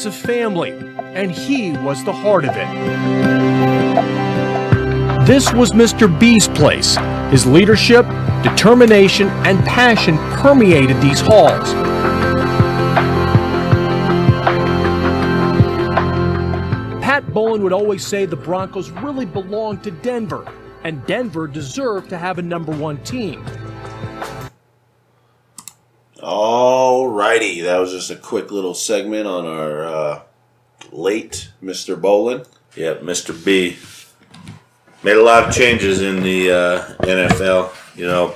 family, and he was the heart of it. This was Mr. B's place. His leadership, determination, and passion permeated these halls. Pat Bowlen would always say the Broncos really belonged to Denver, and Denver deserved to have a number one team. Alrighty, that was just a quick little segment on our late Mr. Bowlen. Yep, Mr. B made a lot of changes in the NFL. You know,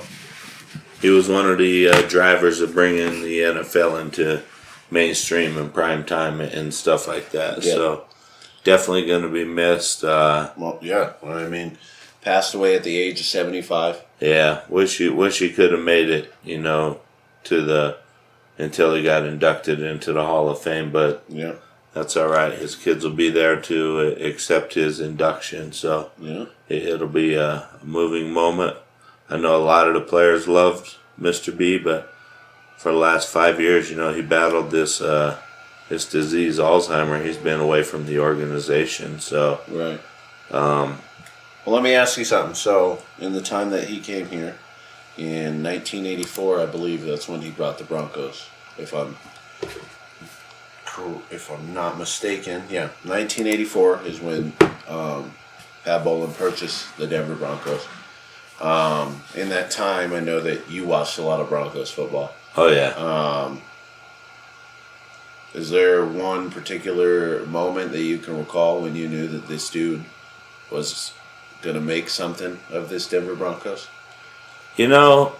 he was one of the drivers of bringing the NFL into mainstream and prime time and stuff like that. Yeah. So definitely going to be missed. Well, yeah, I mean, passed away at the age of 75. Yeah, wish he could have made it. You know, until he got inducted into the Hall of Fame, but yeah, that's all right. His kids will be there to accept his induction, so yeah, it'll be a moving moment. I know a lot of the players loved Mr. B, but for the last 5 years, you know, he battled this disease, Alzheimer. He's been away from the organization, so right. Well, let me ask you something. So, in the time that he came here, in 1984, I believe that's when he brought the Broncos. If I'm not mistaken, yeah, 1984 is when Pat Bowlen purchased the Denver Broncos. In that time, I know that you watched a lot of Broncos football. Oh yeah. Is there one particular moment that you can recall when you knew that this dude was going to make something of this Denver Broncos? You know,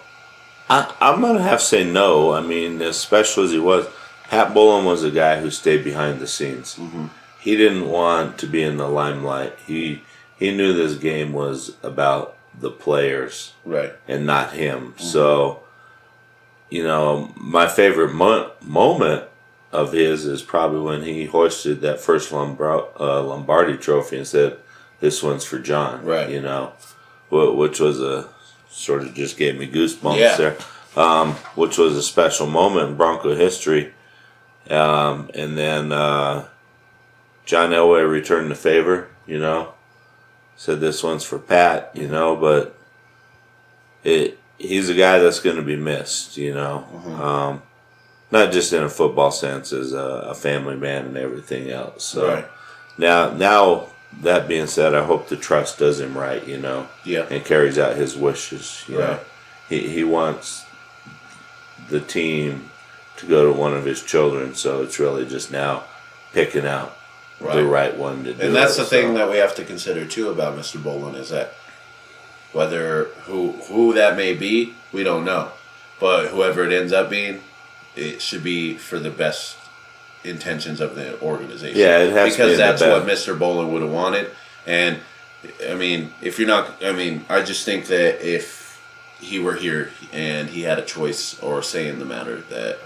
I'm going to have to say no. I mean, as special as he was, Pat Bowlen was a guy who stayed behind the scenes. Mm-hmm. He didn't want to be in the limelight. He knew this game was about the players, right, and not him. Mm-hmm. So, you know, my favorite moment of his is probably when he hoisted that first Lombardi trophy and said, "This one's for John." Right. You know, which was sort of just gave me goosebumps there. Which was a special moment in Bronco history. And then John Elway returned the favor, you know. Said this one's for Pat, you know, but he's a guy that's going to be missed, you know. Mm-hmm. Not just in a football sense, as a family man and everything else. So right. Now that being said, I hope the trust does him right, you know, yeah, and carries out his wishes. You right. know, he wants the team to go to one of his children, so it's really just now picking out the right one to do. And that's the thing that we have to consider too about Mr. Bowlen is that whether who that may be, we don't know, but whoever it ends up being, it should be for the best intentions of the organization. Yeah, it has because to be that's what Mr. Bowlen would have wanted. And I mean, I just think that if he were here and he had a choice or say in the matter, that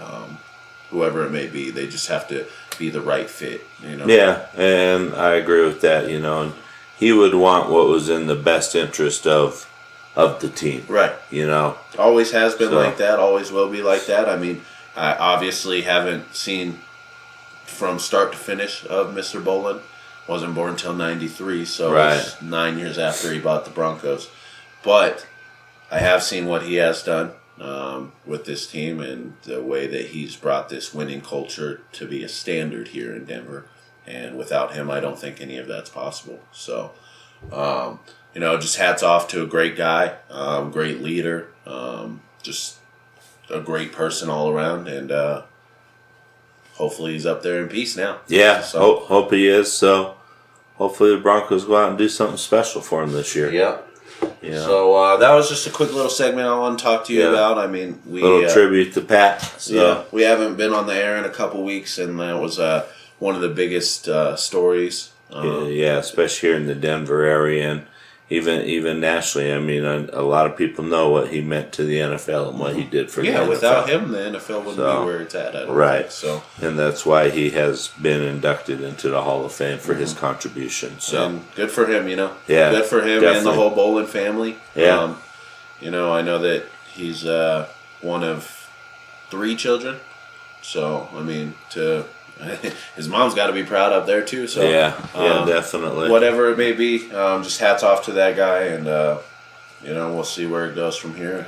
whoever it may be, they just have to be the right fit. You know. Yeah, and I agree with that. You know, and he would want what was in the best interest of the team. Right. You know, always has been like that. Always will be like that. I mean, I obviously haven't seen from start to finish of Mr. Bowlen. Wasn't born until 93, so right. It was 9 years after he bought the Broncos. But I have seen what he has done with this team and the way that he's brought this winning culture to be a standard here in Denver. And without him, I don't think any of that's possible. So, you know, just hats off to a great guy, great leader, just a great person all around, and hopefully he's up there in peace now. Yeah, so, hope he is. So hopefully the Broncos go out and do something special for him this year. Yeah. Yeah. So that was just a quick little segment I want to talk to you about. I mean, little tribute to Pat. So. Yeah, we haven't been on the air in a couple weeks, and that was one of the biggest stories. Yeah, especially here in the Denver area and even nationally. I mean, a lot of people know what he meant to the NFL and what he did for the NFL. Yeah, without him, the NFL wouldn't be where it's at. I don't think, so. And that's why he has been inducted into the Hall of Fame for his contribution. So and good for him, you know. Yeah, good for him definitely. And the whole Bowlen family. Yeah. You know, I know that he's one of 3 children. So, I mean, to his mom's got to be proud up there too. So yeah, definitely. Whatever it may be, just hats off to that guy, and we'll see where it goes from here.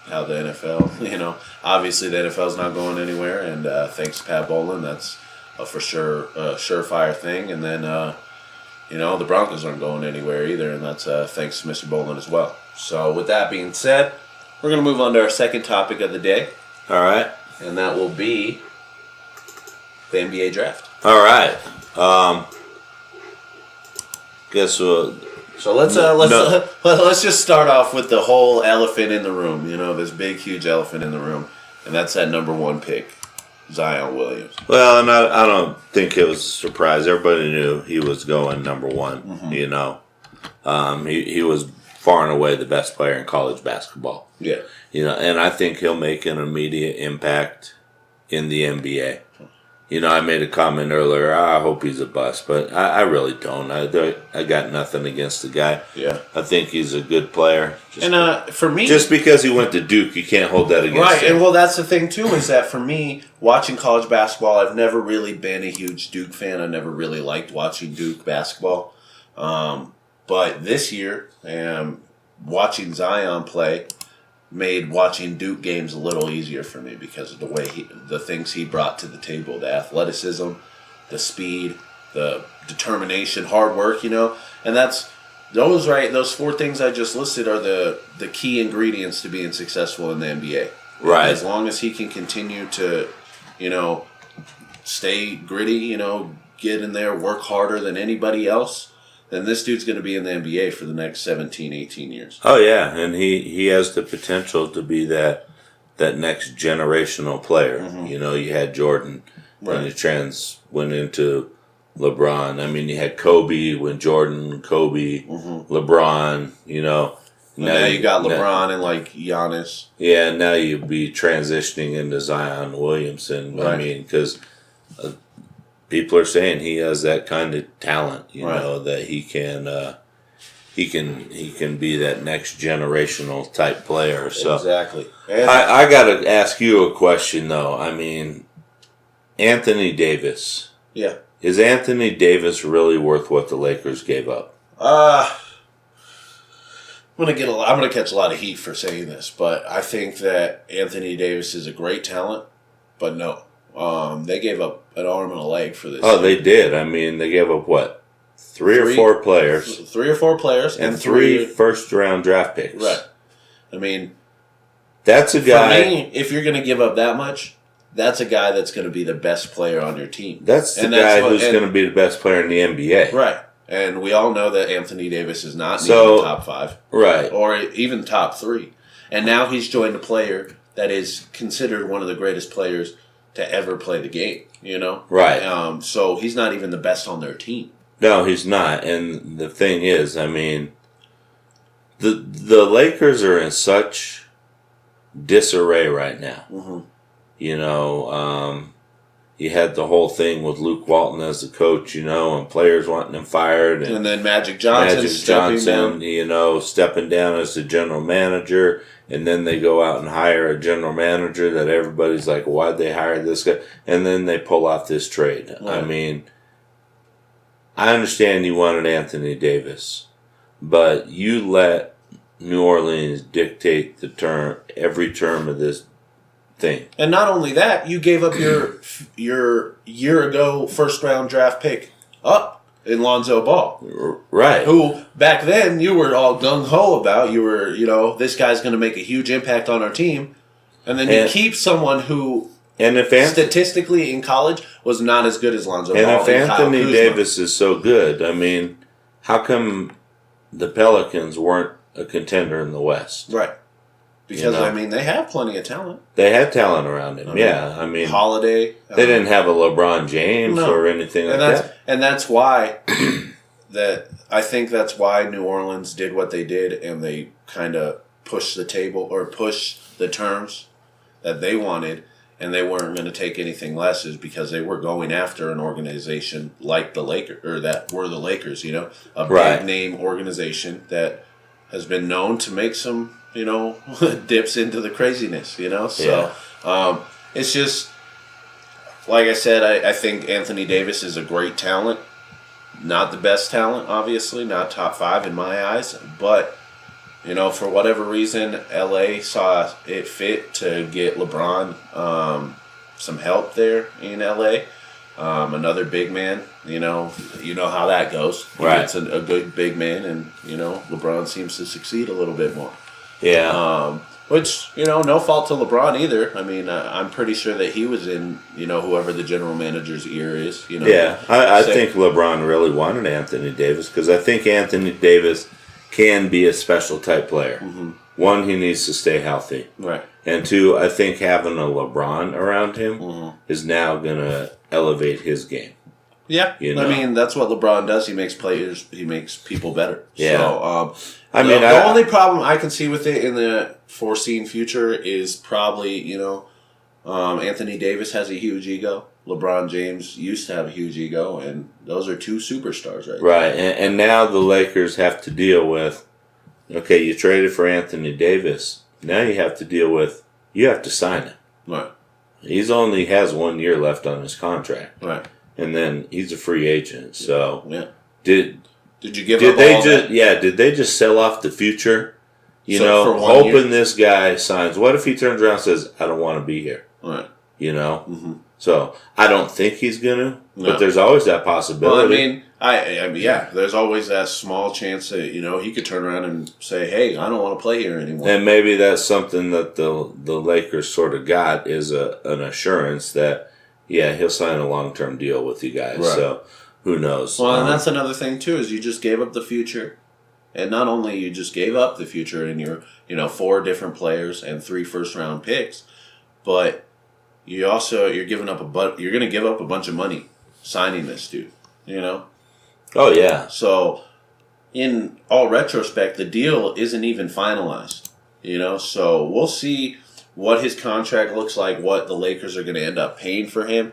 How the NFL, obviously the NFL's not going anywhere, and thanks to Pat Bowlen, that's for sure a surefire thing. And then the Broncos aren't going anywhere either, and that's thanks to Mr. Bowlen as well. So with that being said, we're going to move on to our second topic of the day. All right. And that will be the NBA draft. All right. Guess we'll... So let's just start off with the whole elephant in the room. This big, huge elephant in the room, and that's that number 1 pick, Zion Williams. Well, and I don't think it was a surprise. Everybody knew he was going number 1. Mm-hmm. He was far and away the best player in college basketball. Yeah. And I think he'll make an immediate impact in the NBA. I made a comment earlier, I hope he's a bust, but I really don't. I got nothing against the guy. Yeah. I think he's a good player. For me... Just because he went to Duke, you can't hold that against him. Right, and well, that's the thing, too, is that for me, watching college basketball, I've never really been a huge Duke fan. I never really liked watching Duke basketball. But this year, watching Zion play made watching Duke games a little easier for me because of the way the things he brought to the table, the athleticism, the speed, the determination, hard work, and those 4 things I just listed are the key ingredients to being successful in the NBA. Right. As long as he can continue to, stay gritty, get in there, work harder than anybody else, then this dude's going to be in the NBA for the next 17, 18 years. Oh, yeah, and he has the potential to be that next generational player. Mm-hmm. You had Jordan, right, and the went into LeBron. I mean, you had Kobe when Jordan, Kobe, mm-hmm, LeBron, Now you got LeBron and like Giannis. Yeah, now you'd be transitioning into Zion Williamson. Right. I mean, because... people are saying he has that kind of talent, right, that he can be that next generational type player. So exactly. I got to ask you a question though. I mean, Anthony Davis. Yeah. Is Anthony Davis really worth what the Lakers gave up? I'm gonna catch a lot of heat for saying this, but I think that Anthony Davis is a great talent, but no. They gave up an arm and a leg for this. Oh, they did. I mean, they gave up what? Three or four players. 3 or 4 players. And 3 first-round draft picks. Right. I mean... That's a guy... For me, if you're going to give up that much, that's a guy that's going to be the best player on your team. That's the guy who's going to be the best player in the NBA. Right. And we all know that Anthony Davis is not in the top 5. Right. Or even top 3. And now he's joined a player that is considered one of the greatest players to ever play the game, Right. So he's not even the best on their team. No, he's not. And the thing is, I mean, the Lakers are in such disarray right now. Mm-hmm. You had the whole thing with Luke Walton as the coach, and players wanting him fired. And then Magic Johnson stepping down as the general manager. And then they go out and hire a general manager that everybody's like, why'd they hire this guy? And then they pull off this trade. Right. I mean, I understand you wanted Anthony Davis, but you let New Orleans dictate every term of this thing. And not only that, you gave up your year ago first round draft pick up in Lonzo Ball. Right. Who back then you were all gung ho about. You were, this guy's going to make a huge impact on our team. And then you keep someone who statistically in college was not as good as Lonzo Ball. And if Anthony Davis is so good, I mean, how come the Pelicans weren't a contender in the West? Right. Because, they have plenty of talent. They had talent around him, I mean... Holiday. They didn't have a LeBron James or anything like that. And that's why... I think that's why New Orleans did what they did, and they kind of pushed the table, or pushed the terms that they wanted, and they weren't going to take anything less, is because they were going after an organization like the Lakers, or that were the Lakers, a big-name organization that has been known to make some... dips into the craziness, So, it's just, like I said, I think Anthony Davis is a great talent. Not the best talent, obviously, not top 5 in my eyes, but for whatever reason, LA saw it fit to get LeBron some help there in LA. Another big man, you know how that goes. Right. It's a good big man, and LeBron seems to succeed a little bit more. Yeah. Which no fault to LeBron either. I mean, I'm pretty sure that he was in whoever the general manager's ear is. Yeah, I think LeBron really wanted Anthony Davis because I think Anthony Davis can be a special type player. Mm-hmm. One, he needs to stay healthy. Right. And two, I think having a LeBron around him is now going to elevate his game. Yeah. I mean, that's what LeBron does. He makes people better. Yeah. So, the only problem I can see with it in the foreseen future is probably, Anthony Davis has a huge ego. LeBron James used to have a huge ego, and those are two superstars right Right, and now the Lakers have to deal with, okay, you traded for Anthony Davis. Now you have to deal with, you have to sign him. Right. He's only has 1 year left on his contract. Right. And then he's a free agent. So yeah. Did you give did up they all just that? Yeah, did they just sell off the future? For 1 hoping year? this guy signs. What if he turns around and says, I don't want to be here? Right. Mm-hmm. So I don't think he's gonna, No. but there's always that possibility. Well, I mean, there's always that small chance that he could turn around and say, "Hey, I don't want to play here anymore." And maybe that's something that the Lakers sort of got is an assurance that he'll sign a long-term deal with you guys. Right. So who knows? Well, and that's another thing too is you just gave up the future, and not only you just gave up the future in your 4 different players and 3 first-round picks, but you're going to give up a bunch of money signing this dude. Oh yeah. So, in all retrospect, the deal isn't even finalized. So we'll see what his contract looks like, what the Lakers are going to end up paying for him.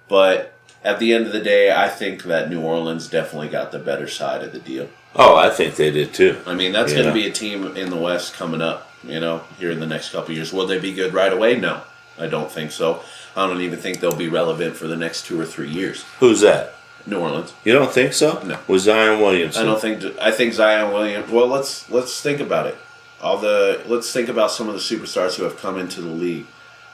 But at the end of the day, I think that New Orleans definitely got the better side of the deal. Oh, I think they did too. I mean, that's going to be a team in the West coming up, here in the next couple of years. Will they be good right away? No, I don't think so. I don't even think they'll be relevant for the next 2 or 3 years. Who's that? New Orleans. You don't think so? No. With Zion Williamson? I think Zion Williams. Well, let's think about it. Let's think about some of the superstars who have come into the league.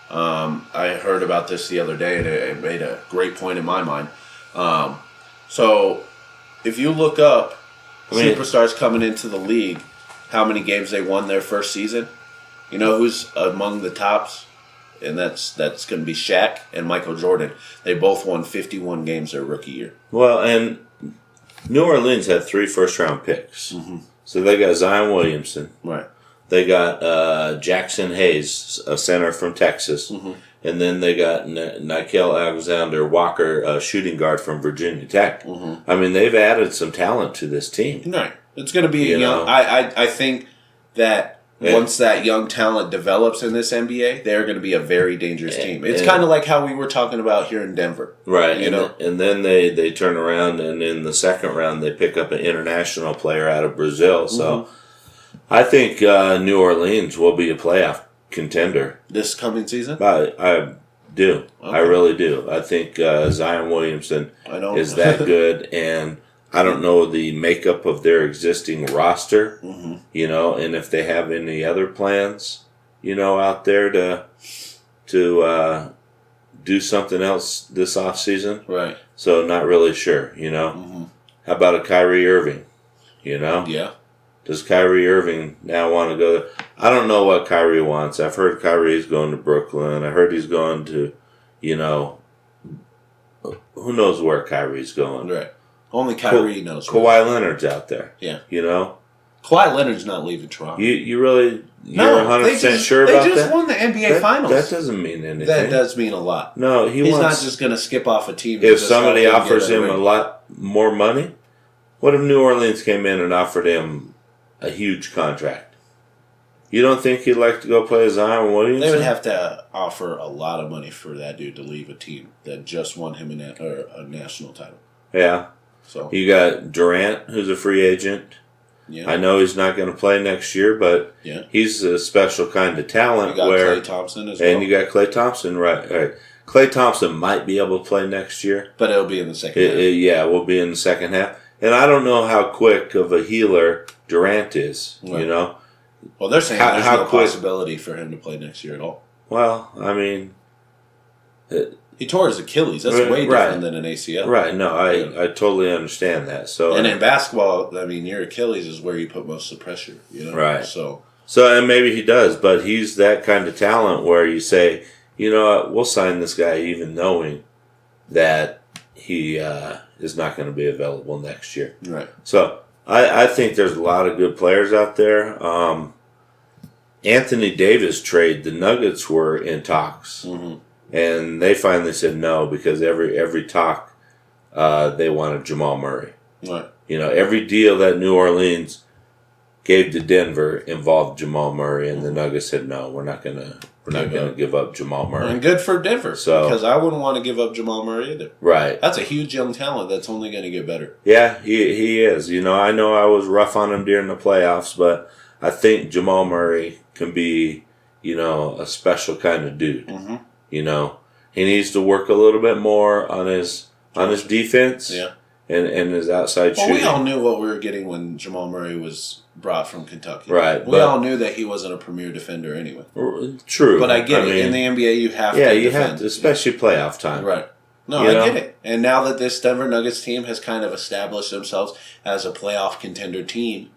I heard about this the other day, and it made a great point in my mind. So, if you look up superstars coming into the league, how many games they won their first season, who's among the tops? And that's going to be Shaq and Michael Jordan. They both won 51 games their rookie year. Well, and New Orleans had 3 first-round picks. Mm-hmm. So they got Zion Williamson. Right. They got Jackson Hayes, a center from Texas. Mm-hmm. And then they got Nickeil Alexander-Walker, a shooting guard from Virginia Tech. Mm-hmm. I mean, they've added some talent to this team. Right. It's going to be, I think that once that young talent develops in this NBA, they're going to be a very dangerous team. It's kind of like how we were talking about here in Denver. Right. And then they turn around, and in the second round, they pick up an international player out of Brazil. So I think New Orleans will be a playoff contender. This coming season? I do. Okay. I really do. I think Zion Williamson is that good, and I don't know the makeup of their existing roster, and if they have any other plans, out there to do something else this offseason. Right. So not really sure, How about a Kyrie Irving, Yeah. Does Kyrie Irving now want to go? I don't know what Kyrie wants. I've heard Kyrie's going to Brooklyn. I heard he's going to, who knows where Kyrie's going. Right. Only Kyrie knows. Kawhi Leonard's out there. Yeah. Kawhi Leonard's not leaving Toronto. You're 100% sure about that? They just won the NBA Finals. That doesn't mean anything. That does mean a lot. No, he's not just going to skip off a team. If somebody offers him a lot more money, what if New Orleans came in and offered him a huge contract? You don't think he'd like to go play Zion Williamson? They would have to offer a lot of money for that dude to leave a team that just won him a national title. Yeah. So you got Durant, who's a free agent. Yeah. I know he's not going to play next year, but he's a special kind of talent. You got Klay Thompson as well. And you got Klay Thompson, right. Klay Thompson might be able to play next year. But it'll be in the second half. Yeah, we'll be in the second half. And I don't know how quick of a healer Durant is, Right. you know. Well, they're saying there's no possibility for him to play next year at all. Well, I mean... He tore his Achilles. That's way different than an ACL. Right, no, I totally understand that. So, and in basketball, I mean, your Achilles is where you put most of the pressure, you know? Right. So, and maybe he does, but he's that kind of talent where you say, you know what, we'll sign this guy even knowing that he is not going to be available next year. Right. So I think there's a lot of good players out there. Anthony Davis trade, the Nuggets were in talks. Mm-hmm. And they finally said no because every talk they wanted Jamal Murray. Right. You know, every deal that New Orleans gave to Denver involved Jamal Murray, and the Nuggets said no, we're not gonna give up Jamal Murray. And good for Denver, so, because I wouldn't want to give up Jamal Murray either. Right. That's a huge young talent that's only going to get better. Yeah, he is. You know I was rough on him during the playoffs, but I think Jamal Murray can be, you know, a special kind of dude. Mm-hmm. You know, he needs to work a little bit more on his defense. Yeah. And his outside shooting. We all knew what we were getting when Jamal Murray was brought from Kentucky. Right. We all knew that he wasn't a premier defender anyway. True. But I get it. In the NBA, you have to defend. Yeah, you defend. have to, especially playoff time. Right. No, I get it. And now that this Denver Nuggets team has kind of established themselves as a playoff contender team,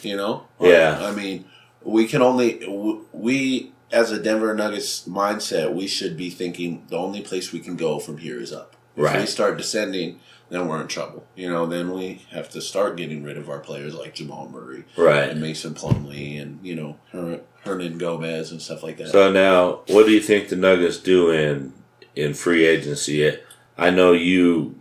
you know? Yeah. I mean, we can only... We, as a Denver Nuggets mindset, we should be thinking the only place we can go from here is up. If we start descending... then we're in trouble. You know, then we have to start getting rid of our players like Jamal Murray, and Mason Plumlee, and you know Hernan Gomez and stuff like that. So now, what do you think the Nuggets do in free agency? I know you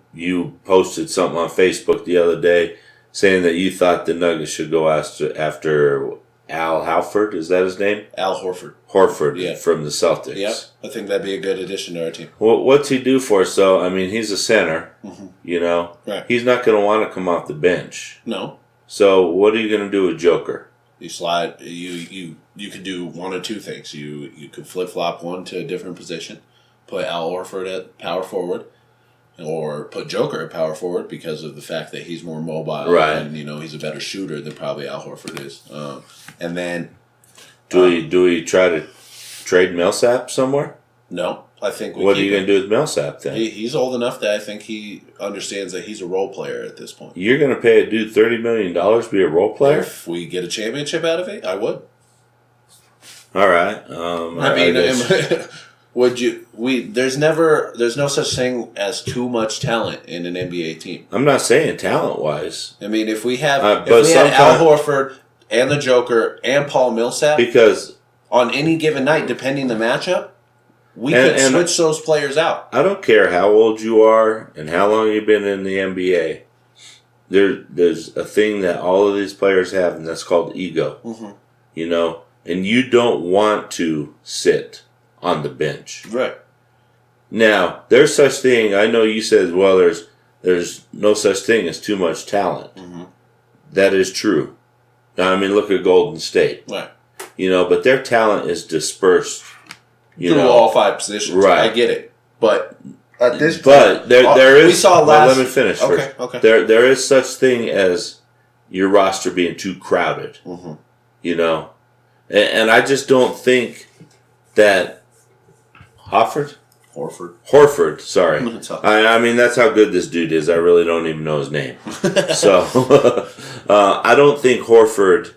posted something on Facebook the other day saying that you thought the Nuggets should go after Al Horford. Is that his name? Al Horford. Horford from the Celtics. Yeah, I think that'd be a good addition to our team. Well, what's he do for us? So, I mean, he's a center. Mm-hmm. You know, he's not going to want to come off the bench. No. So, what are you going to do with Joker? You slide. You could do one or two things. You could flip flop one to a different position, put Al Horford at power forward, or put Joker at power forward because of the fact that he's more mobile and you know he's a better shooter than probably Al Horford is. And then, do we try to trade Millsap somewhere? No, I think. What are you going to do with Millsap then? He's old enough that I think he understands that he's a role player at this point. You're going to pay a dude $30 million to be a role player? If we get a championship out of it, I would. All right. I mean, would you? There's no such thing as too much talent in an NBA team. I'm not saying talent wise. I mean, if we had Al Horford and the Joker and Paul Millsap, because on any given night, depending the matchup, we could switch those players out. I don't care how old you are and how long you've been in the NBA. There's a thing that all of these players have, and that's called ego. Mm-hmm. You know, and you don't want to sit on the bench. Right. Now, there's such thing. I know you said, well, there's no such thing as too much talent. Mm-hmm. That is true. Now, I mean, look at Golden State. Right. You know, but their talent is dispersed. Through all five positions. Right. I get it. But at this point... But there is... We saw last... let me finish first. Okay. There is such thing as your roster being too crowded. Mm-hmm. You know? And I just don't think that... Horford, sorry. I mean, that's how good this dude is. I really don't even know his name. So, I don't think Horford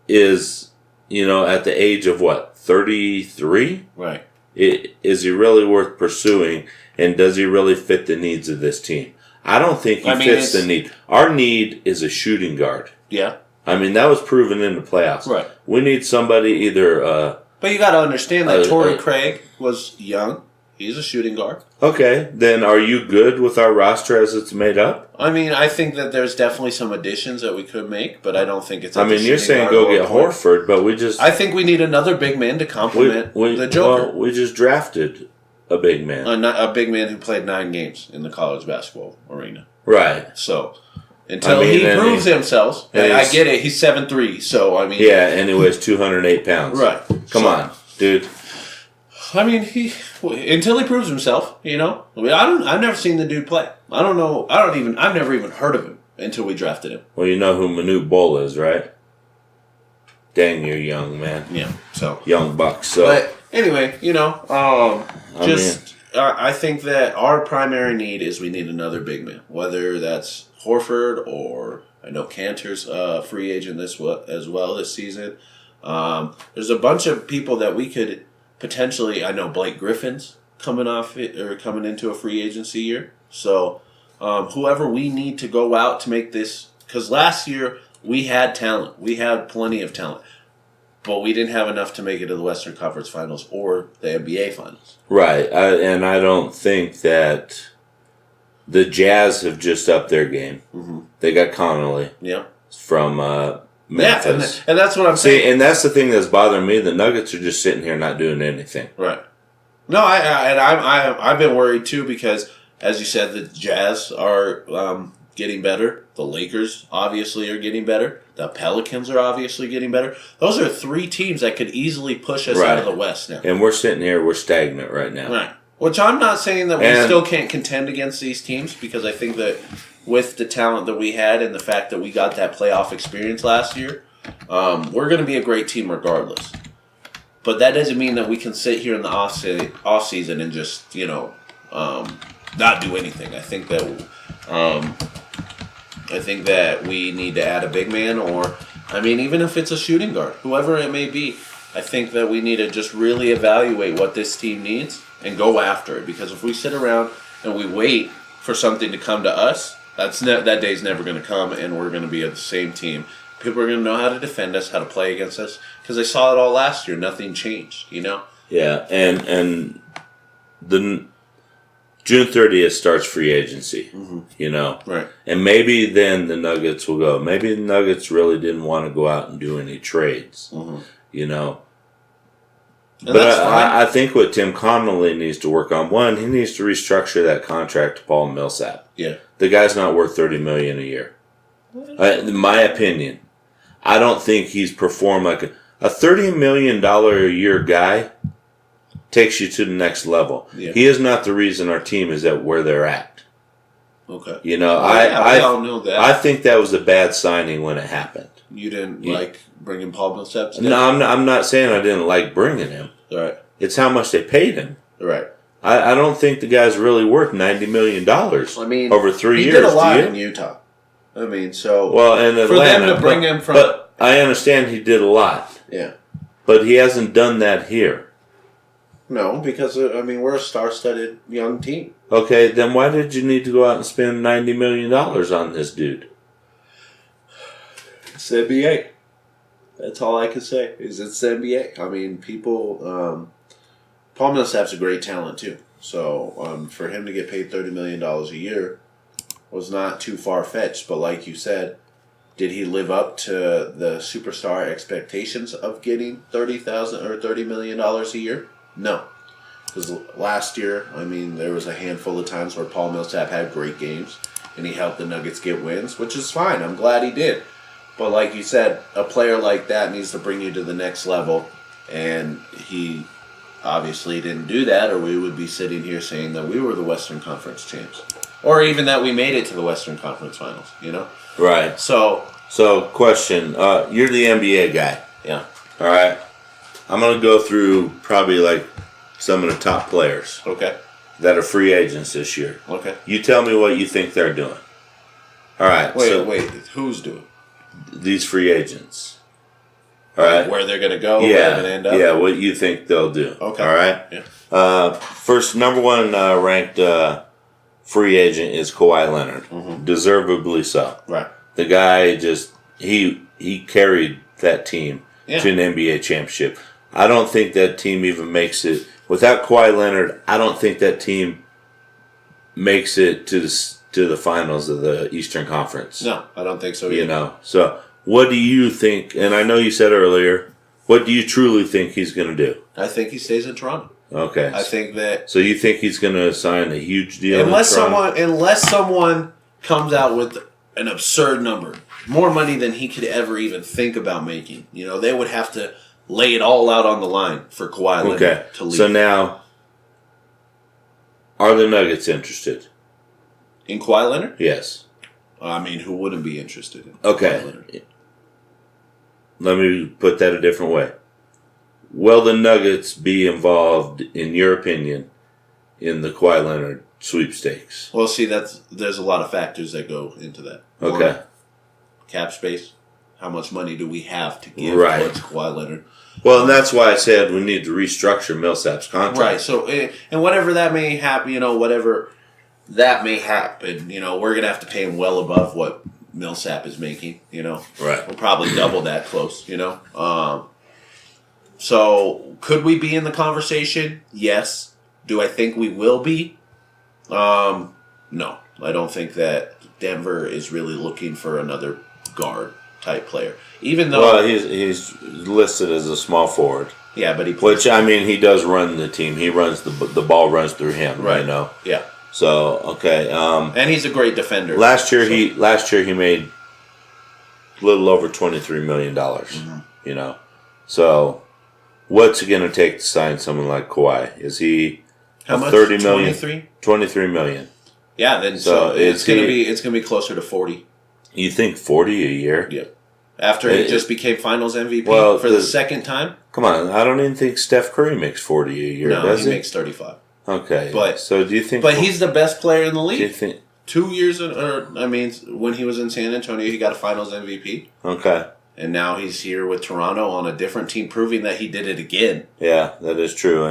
is, you know, at the age of, 33? Right. Is he really worth pursuing, and does he really fit the needs of this team? I don't think he fits the need. Our need is a shooting guard. Yeah. I mean, that was proven in the playoffs. Right. We need somebody either... But you got to understand that Torrey Craig was young. He's a shooting guard. Okay, then are you good with our roster as it's made up? I mean, I think that there's definitely some additions that we could make, but I don't think it's... I mean, you're saying go get Horford, but we just... I think we need another big man to complement the Joker. Well, we just drafted a big man. A big man who played 9 games in the college basketball arena. Right. So... Until he proves himself. And I get it. He's 7'3", so I mean... Yeah, and he weighs 208 pounds. Right. Come on, dude. I mean, until he proves himself, I mean, I've never seen the dude play. I don't know. I've never even heard of him until we drafted him. Well, you know who Manute Bol is, right? Dang, you're young, man. Yeah. So young buck. So, but anyway, I think that our primary need is we need another big man, whether that's Horford or I know Cantor's free agent as well this season. There's a bunch of people that we could potentially. I know Blake Griffin's coming into a free agency year. So whoever we need to go out to make this, because last year we had talent, we had plenty of talent, but we didn't have enough to make it to the Western Conference Finals or the NBA Finals. Right, and I don't think that the Jazz have just upped their game. Mm-hmm. They got Connolly. Yeah. From Memphis. Yeah, and that's what I'm saying. See, and that's the thing that's bothering me. The Nuggets are just sitting here not doing anything. Right. No, I've been worried too because, as you said, the Jazz are getting better. The Lakers obviously are getting better. The Pelicans are obviously getting better. Those are three teams that could easily push us out of the West now. And we're sitting here, we're stagnant right now. Right. Which I'm not saying that we still can't contend against these teams, because I think that with the talent that we had and the fact that we got that playoff experience last year, we're going to be a great team regardless. But that doesn't mean that we can sit here in the off season and just not do anything. I think that we need to add a big man, or even if it's a shooting guard, whoever it may be. I think that we need to just really evaluate what this team needs and go after it. Because if we sit around and we wait for something to come to us, that day's never going to come, and we're going to be the same team. People are going to know how to defend us, how to play against us, because they saw it all last year. Nothing changed, Yeah, and the June 30th starts free agency, Right. And maybe then the Nuggets will go. Maybe the Nuggets really didn't want to go out and do any trades, And But I think what Tim Connolly needs to work on, one, he needs to restructure that contract to Paul Millsap. Yeah. The guy's not worth $30 million a year. In my opinion, I don't think he's performed like a $30 million a year guy takes you to the next level. Yeah. He is not the reason our team is at where they're at. Okay. I all know that. I think that was a bad signing when it happened. You didn't like bringing Paul Millsap? No, I'm not saying I didn't like bringing him. Right. It's how much they paid him. Right. I don't think the guy's really worth $90 million. Over 3 years. He did a lot in Utah. Well, in Atlanta, for them to bring him from. But I understand he did a lot. Yeah. But he hasn't done that here. No, because we're a star-studded young team. Okay, then why did you need to go out and spend $90 million on this dude? It's the NBA. That's all I can say. It's the NBA. People. Paul Millsap's a great talent too. So for him to get paid $30 million a year was not too far-fetched. But like you said, did he live up to the superstar expectations of getting $30 million a year? No. Because last year, there was a handful of times where Paul Millsap had great games and he helped the Nuggets get wins, which is fine. I'm glad he did. But like you said, a player like that needs to bring you to the next level, and he obviously didn't do that, or we would be sitting here saying that we were the Western Conference champs. Or even that we made it to the Western Conference Finals, Right. So question. You're the NBA guy. Yeah. All right. I'm going to go through probably like some of the top players. Okay. That are free agents this year. Okay. You tell me what you think they're doing. All right. Wait. Who's doing? These free agents. All right. Where they're going to go, yeah. where they're going to end up? Yeah, what you think they'll do. Okay. All right? Yeah. First, number one ranked free agent is Kawhi Leonard. Mm-hmm. Deservedly so. Right. The guy just, he carried that team to an NBA championship. I don't think that team even makes it. Without Kawhi Leonard, I don't think that team makes it to the finals of the Eastern Conference. No, I don't think so either. So what do you think? And I know you said earlier, what do you truly think he's going to do? I think he stays in Toronto. Okay. I think that. So you think he's going to sign a huge deal? Unless someone comes out with an absurd number, more money than he could ever even think about making. They would have to lay it all out on the line for Kawhi Leonard to leave. So now, are the Nuggets interested? In Kawhi Leonard? Yes. I mean, who wouldn't be interested in Okay. Kawhi Leonard? Let me put that a different way. Will the Nuggets be involved, in your opinion, in the Kawhi Leonard sweepstakes? Well, see, there's a lot of factors that go into that. Okay. One, cap space. How much money do we have to give towards Kawhi Leonard? Well, and that's why I said we need to restructure Millsap's contract. Right. So, and whatever that may happen, whatever that may happen, we're gonna have to pay him well above what Millsap is making. Right. We'll probably double that close. So, could we be in the conversation? Yes. Do I think we will be? No. I don't think that Denver is really looking for another guard type player. Even though... Well, he's listed as a small forward. Yeah, but he... Which, I mean, he does run the team. He runs the ball runs through him, right? Yeah. So, okay. And he's a great defender. Last year he made a little over $23 million, So... What's it going to take to sign someone like Kawhi? Is he how much? 30 million? 23? 23 million. Yeah, then so it's going to be closer to 40. You think 40 a year? Yeah. After he just became Finals MVP for the second time? Come on, I don't even think Steph Curry makes 40 a year, no, does he makes 35. Okay. But so do you think But he's the best player in the league. Do you think 2 years when he was in San Antonio, he got a Finals MVP. Okay. And now he's here with Toronto on a different team, proving that he did it again. Yeah, that is true.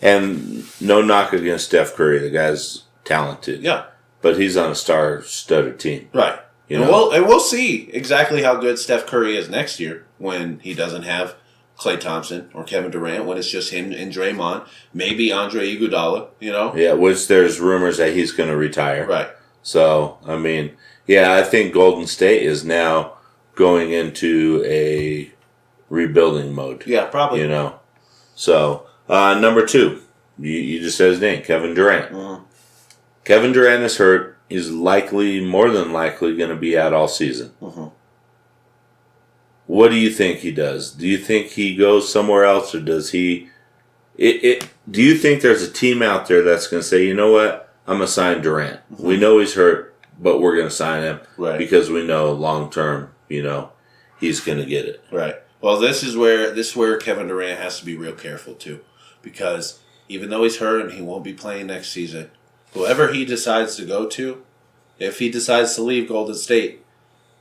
And no knock against Steph Curry. The guy's talented. Yeah. But he's on a star-studded team. Right. And we'll see exactly how good Steph Curry is next year when he doesn't have Klay Thompson or Kevin Durant, when it's just him and Draymond. Maybe Andre Iguodala, Yeah, which there's rumors that he's going to retire. Right. So, I mean, yeah, I think Golden State is now going into a rebuilding mode. Yeah, probably. So, number 2, you just said his name, Kevin Durant. Mm-hmm. Kevin Durant is hurt. He's more than likely, going to be out all season. Mm-hmm. What do you think he does? Do you think he goes somewhere else, or does he... Do you think there's a team out there that's going to say, you know what, I'm going to sign Durant. Mm-hmm. We know he's hurt, but we're going to sign him because we know long-term, he's going to get it. Right. Well, this is where Kevin Durant has to be real careful, too. Because even though he's hurt and he won't be playing next season, whoever he decides to go to, if he decides to leave Golden State,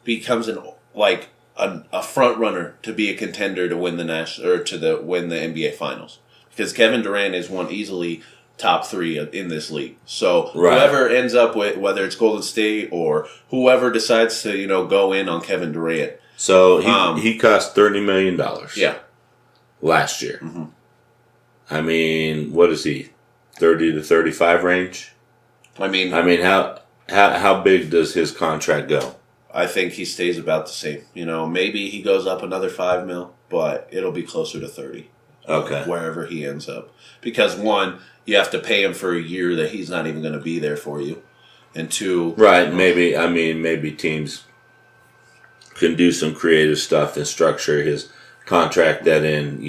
becomes a front runner to be a contender to win win the NBA Finals. Because Kevin Durant is easily top 3 in this league. So whoever ends up with, whether it's Golden State or whoever decides to go in on Kevin Durant. So he cost $30 million. Yeah. Last year. Mm-hmm. I mean, what is he? 30 to 35 range? I mean, how big does his contract go? I think he stays about the same. Maybe he goes up another $5 million, but it'll be closer to 30. Okay. Wherever he ends up. Because 1, you have to pay him for a year that he's not even going to be there for you. And 2... Right, maybe teams can do some creative stuff and structure his contract that in,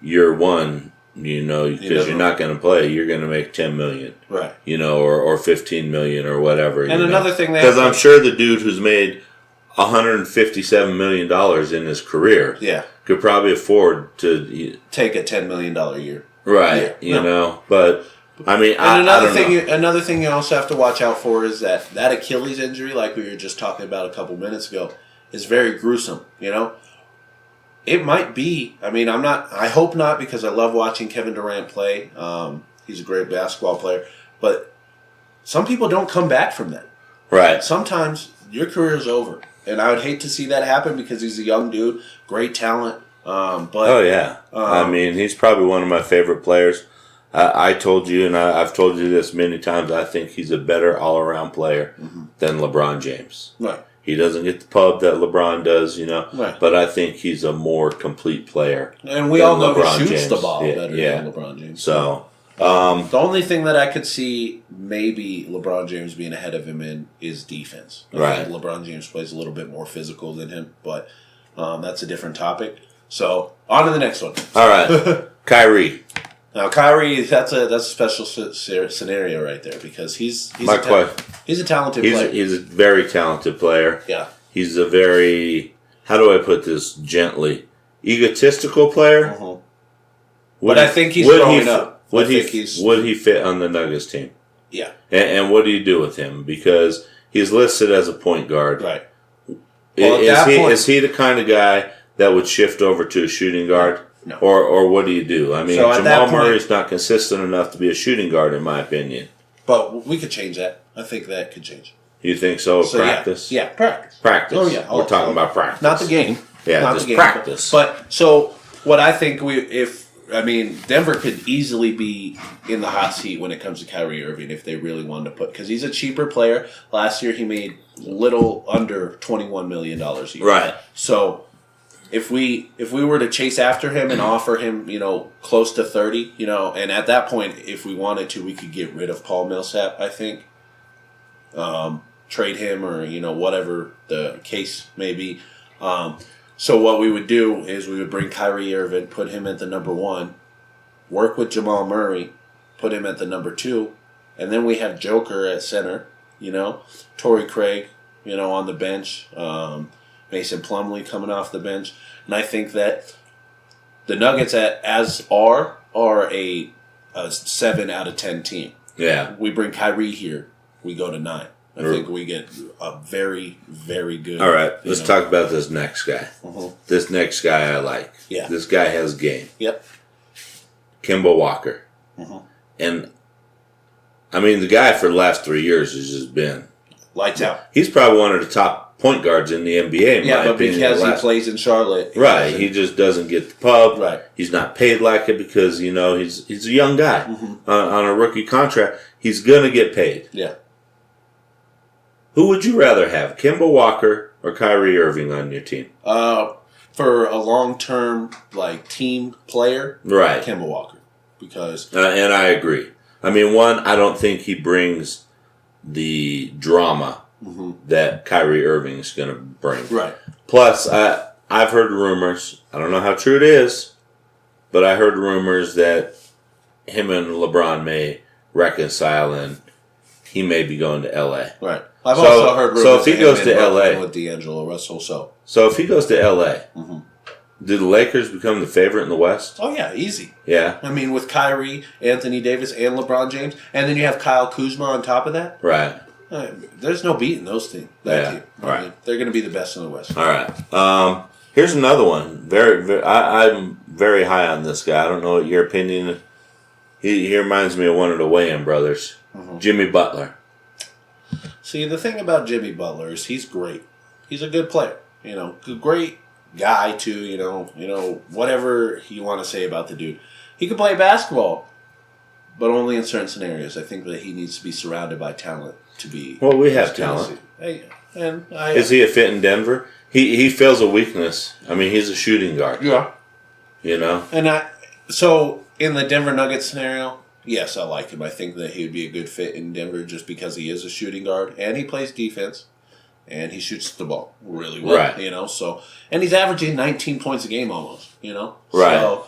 year 1, because you're not going to play, you're going to make $10 million. Right. Or $15 million or whatever. And another thing because I'm sure the dude who's made $157 million in his career could probably afford to take a $10 million year. Right, but I mean, another thing you also have to watch out for is that Achilles injury, like we were just talking about a couple minutes ago, is very gruesome. It might be. I mean, I hope not, because I love watching Kevin Durant play. He's a great basketball player, but some people don't come back from that. Right. Sometimes your career is over, and I would hate to see that happen because he's a young dude, great talent. I mean, he's probably one of my favorite players. I told you, and I've told you this many times, I think he's a better all-around player than LeBron James. Right. He doesn't get the pub that LeBron does, right. But I think he's a more complete player. And we all know he shoots the ball better than LeBron James. So, the only thing that I could see maybe LeBron James being ahead of him in is defense. I think LeBron James plays a little bit more physical than him, but that's a different topic. So on to the next one. All right, Kyrie. Now Kyrie, that's a special scenario right there because he's a talented player. He's a very talented player. Yeah. He's a very, how do I put this gently, egotistical player. Uh-huh. But I think he's growing up. Would he fit on the Nuggets team? Yeah. And what do you do with him? Because he's listed as a point guard. Right. Well, is he the kind of guy that would shift over to a shooting guard? No. Or what do you do? I mean, So Jamal Murray's not consistent enough to be a shooting guard, in my opinion. But we could change that. I think that could change. You think so? Practice? Yeah, practice. Practice. Oh, yeah. We're talking about practice. Not the game. Yeah, not just the game, practice. But so what I think Denver could easily be in the hot seat when it comes to Kyrie Irving if they really wanted to put, because he's a cheaper player. Last year he made little under $21 million a year. Right. So if we were to chase after him and offer him, close to 30, and at that point, if we wanted to, we could get rid of Paul Millsap, I think. Trade him or, whatever the case may be. So what we would do is we would bring Kyrie Irving, put him at the number 1, work with Jamal Murray, put him at the number 2, and then we have Joker at center, Torrey Craig, on the bench, Mason Plumlee coming off the bench. And I think that the Nuggets are a 7 out of 10 team. Yeah. We bring Kyrie here, we go to 9. I think we get a very, very good. All right, let's talk about this next guy. Uh-huh. This next guy I like. Yeah. This guy has game. Yep. Kemba Walker. Uh-huh. And, I mean, the guy for the last 3 years has just been... Lights out. He's probably one of the top point guards in the NBA, in my opinion. Because he plays in Charlotte. Right, he just doesn't get the pub. Right. He's not paid like it because, he's a young guy on a rookie contract. He's going to get paid. Yeah. Who would you rather have, Kemba Walker or Kyrie Irving on your team? For a long-term team player, right, Kemba Walker, because and I agree. I mean, one, I don't think he brings the drama that Kyrie Irving is going to bring. Right. Plus, I've heard rumors. I don't know how true it is, but I heard rumors that him and LeBron may reconcile and he may be going to LA. Right. I've also heard rumors. So if he goes to LA with D'Angelo Russell, so if he goes to LA, do the Lakers become the favorite in the West? Oh yeah, easy. Yeah. I mean, with Kyrie, Anthony Davis, and LeBron James, and then you have Kyle Kuzma on top of that. Right. There's no beating those team. That team. Right. I mean, they're going to be the best in the West. All right. Here's another one. I'm very high on this guy. I don't know what your opinion is. He reminds me of one of the Wayans brothers, Jimmy Butler. See, the thing about Jimmy Butler is he's great. He's a good player. Great guy too. Whatever you want to say about the dude, he can play basketball, but only in certain scenarios. I think that he needs to be surrounded by talent to be. Well, we have talent. Is he a fit in Denver? He fills a weakness. I mean, he's a shooting guard. Yeah. And so in the Denver Nuggets scenario, yes, I like him. I think that he would be a good fit in Denver just because he is a shooting guard and he plays defense and he shoots the ball really well. Right. So and he's averaging 19 points a game almost. Right. So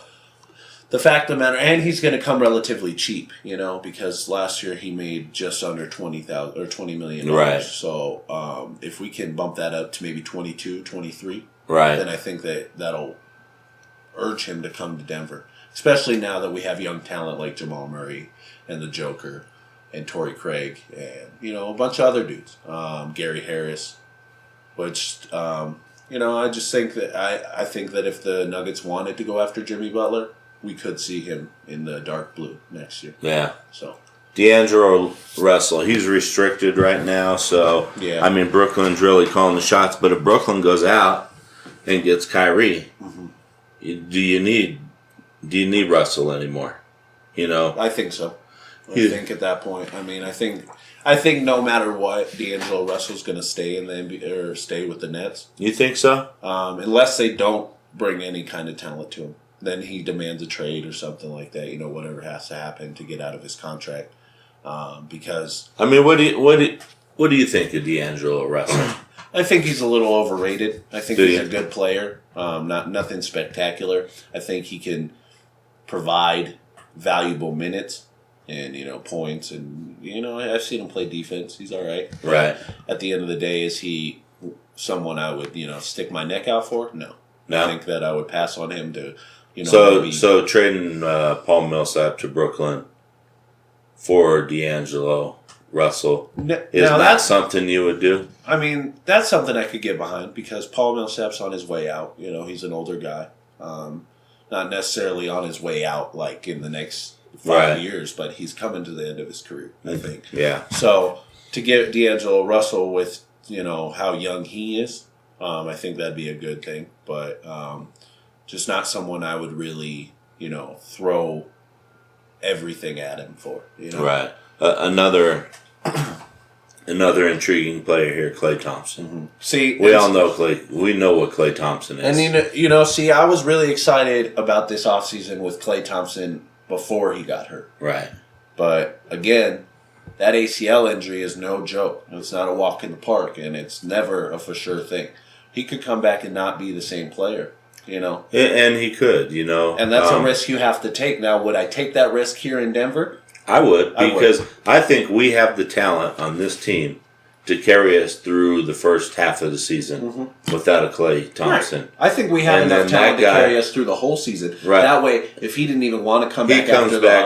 the fact of the matter, and he's going to come relatively cheap. Because last year he made just under $20 million. Right. So if we can bump that up to maybe 22, 23, right, then I think that'll urge him to come to Denver. Especially now that we have young talent like Jamal Murray and the Joker and Torrey Craig and, a bunch of other dudes. Gary Harris. Which, I just think that I think that if the Nuggets wanted to go after Jimmy Butler, we could see him in the dark blue next year. Yeah. So D'Angelo Russell, he's restricted right now. So, yeah. I mean, Brooklyn's really calling the shots. But if Brooklyn goes out and gets Kyrie, do you need Russell anymore? I think so. I think at that point, I think no matter what, D'Angelo Russell's going to stay in the NBA or stay with the Nets. You think so? Unless they don't bring any kind of talent to him, then he demands a trade or something like that. Whatever has to happen to get out of his contract. Because I mean, what do you think of D'Angelo Russell? I think he's a little overrated. I think he's a good player. Nothing spectacular. I think he can provide valuable minutes and points, and I've seen him play defense. He's all right. Right. At the end of the day, is he someone I would stick my neck out for? No. I think that I would pass on him to So trading Paul Millsap to Brooklyn for D'Angelo Russell is that something you would do? I mean, that's something I could get behind because Paul Millsap's on his way out. He's an older guy. Not necessarily on his way out like in the next 5 years, but he's coming to the end of his career, I think. Yeah. So to get D'Angelo Russell with, how young he is, I think that'd be a good thing. But just not someone I would really, throw everything at him for. Right. Another intriguing player here, Klay Thompson. Mm-hmm. See, we all know Klay. We know what Klay Thompson is. And see, I was really excited about this offseason with Klay Thompson before he got hurt. Right. But again, that ACL injury is no joke. It's not a walk in the park, and it's never a for sure thing. He could come back and not be the same player. And he could, And that's a risk you have to take. Now, would I take that risk here in Denver? I would, because I think we have the talent on this team to carry us through the first half of the season without a Klay Thompson. Right. I think we have enough talent to carry us through the whole season. Right. That way, if he didn't even want to come back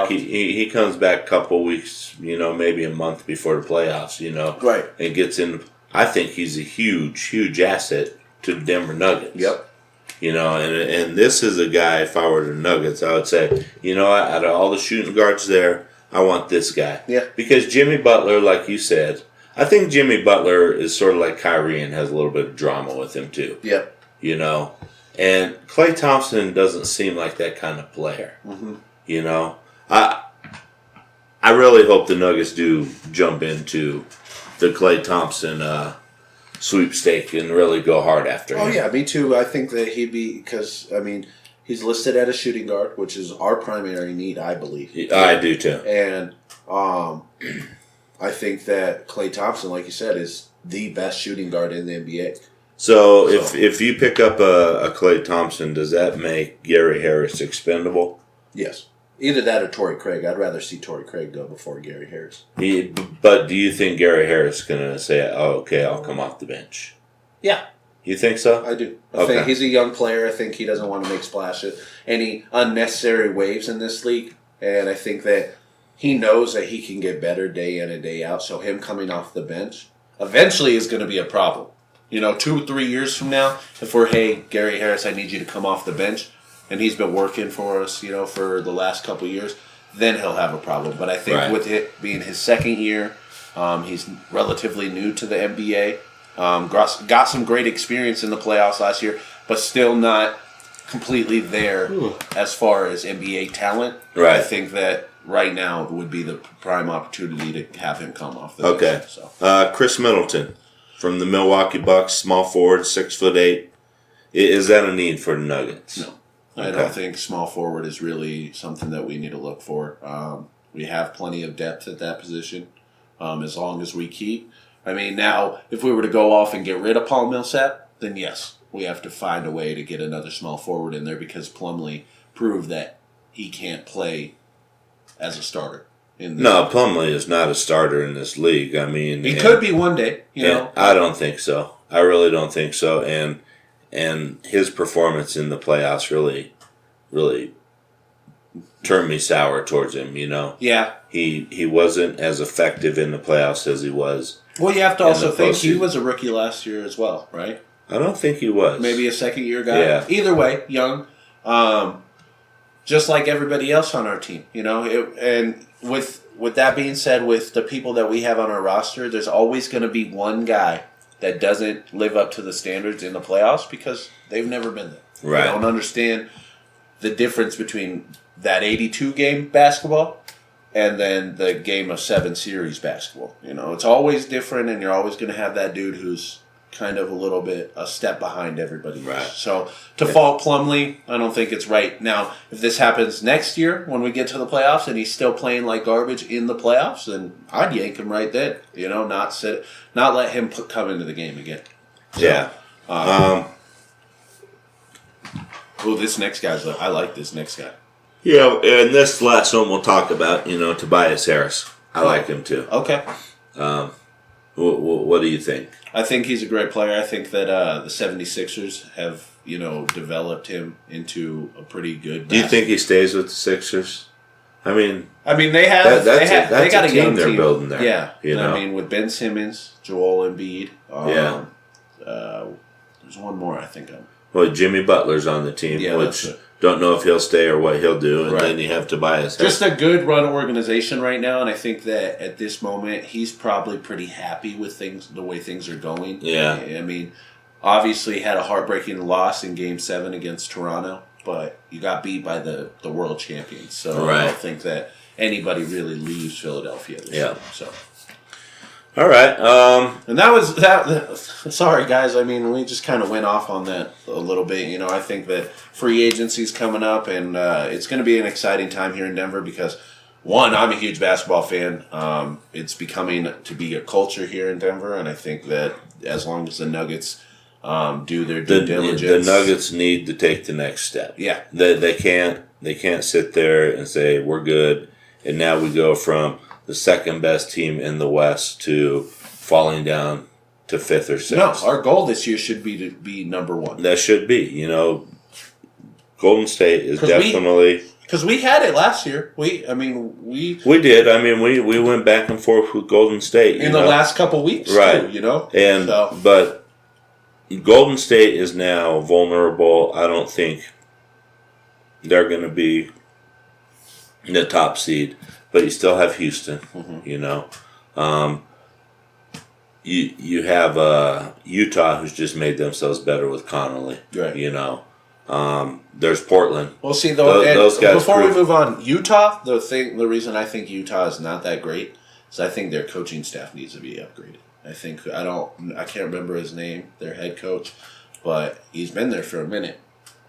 he comes back a couple weeks, maybe a month before the playoffs, Right. And gets in. I think he's a huge, huge asset to the Denver Nuggets. Yep. And this is a guy, if I were the Nuggets, I would say, out of all the shooting guards there, I want this guy. Yeah. Because Jimmy Butler, like you said, I think Jimmy Butler is sort of like Kyrie and has a little bit of drama with him too. Yep. And Klay Thompson doesn't seem like that kind of player. Mm-hmm. I really hope the Nuggets do jump into the Klay Thompson sweepstake and really go hard after him. Oh, yeah, me too. I think that he'd be, because, he's listed at a shooting guard, which is our primary need, I believe. I do too. And I think that Klay Thompson, like you said, is the best shooting guard in the NBA. So if you pick up a Klay Thompson, does that make Gary Harris expendable? Yes. Either that or Torrey Craig. I'd rather see Torrey Craig go before Gary Harris. But do you think Gary Harris is going to say, "Oh, okay, I'll come off the bench"? Yeah. You think so? I do. I think he's a young player. I think he doesn't want to make splashes, any unnecessary waves in this league. And I think that he knows that he can get better day in and day out. So him coming off the bench eventually is going to be a problem. 2 or 3 years from now, if we're, hey, Gary Harris, I need you to come off the bench, and he's been working for us, for the last couple of years, then he'll have a problem. But I think with it being his second year, he's relatively new to the NBA. Got some great experience in the playoffs last year, but still not completely there as far as NBA talent. Right. I think that right now would be the prime opportunity to have him come off the bench. So. Chris Middleton from the Milwaukee Bucks, small forward, 6'8". Is that a need for the Nuggets? No. I don't think small forward is really something that we need to look for. We have plenty of depth at that position as long as we keep. Now, if we were to go off and get rid of Paul Millsap, then yes, we have to find a way to get another small forward in there because Plumlee proved that he can't play as a starter. Plumlee is not a starter in this league. He could be one day. I don't think so. I really don't think so. And his performance in the playoffs really, really turned me sour towards him. Yeah. He wasn't as effective in the playoffs as he was. Well, you have to also think he was a rookie last year as well, right? I don't think he was. Maybe a second-year guy. Yeah. Either way, young. Just like everybody else on our team, And with that being said, with the people that we have on our roster, there's always going to be one guy that doesn't live up to the standards in the playoffs because they've never been there. Right. They don't understand the difference between that 82-game basketball and then the game of 7 series basketball. It's always different, and you're always going to have that dude who's kind of a little bit a step behind everybody else. Right. So to fault Plumlee, I don't think it's right. Now, if this happens next year when we get to the playoffs and he's still playing like garbage in the playoffs, then I'd yank him right then. Not let him come into the game again. So, Yeah. Oh, this next guy's. I like this next guy. Yeah, and this last one we'll talk about, Tobias Harris. I like him too. Okay. What do you think? I think he's a great player. I think that the 76ers have, developed him into a pretty good. Do you think he stays with the Sixers? I mean, they have. That's they got a a team young they're team building there. Yeah. With Ben Simmons, Joel Embiid. There's one more I think of. Well, Jimmy Butler's on the team, which don't know if he'll stay or what he'll do, and then you have Tobias. Just a good run organization right now, and I think that at this moment he's probably pretty happy with the way things are going. Yeah, I mean, obviously had a heartbreaking loss in Game 7 against Toronto, but you got beat by the world champions, so I don't think that anybody really leaves Philadelphia this year. So. All right. And that was that. Sorry, guys. I mean, we just kind of went off on that a little bit. I think that free agency's coming up, and it's going to be an exciting time here in Denver because, one, I'm a huge basketball fan. It's becoming to be a culture here in Denver, and I think that as long as the Nuggets do their due diligence, the Nuggets need to take the next step. Yeah, they can't sit there and say we're good, and now we go from the second best team in the West to falling down to 5th or 6th. No, our goal this year should be to be number 1. That should be. Golden State is definitely because we had it last year. We did. I mean, we went back and forth with Golden State in the last couple weeks, right? Too, and but Golden State is now vulnerable. I don't think they're going to be the top seed. But you still have Houston, You have Utah, who's just made themselves better with Connolly. Right. There's Portland. We'll see those guys. Before we move on, Utah. The reason I think Utah is not that great is I think their coaching staff needs to be upgraded. I can't remember his name, their head coach, but he's been there for a minute,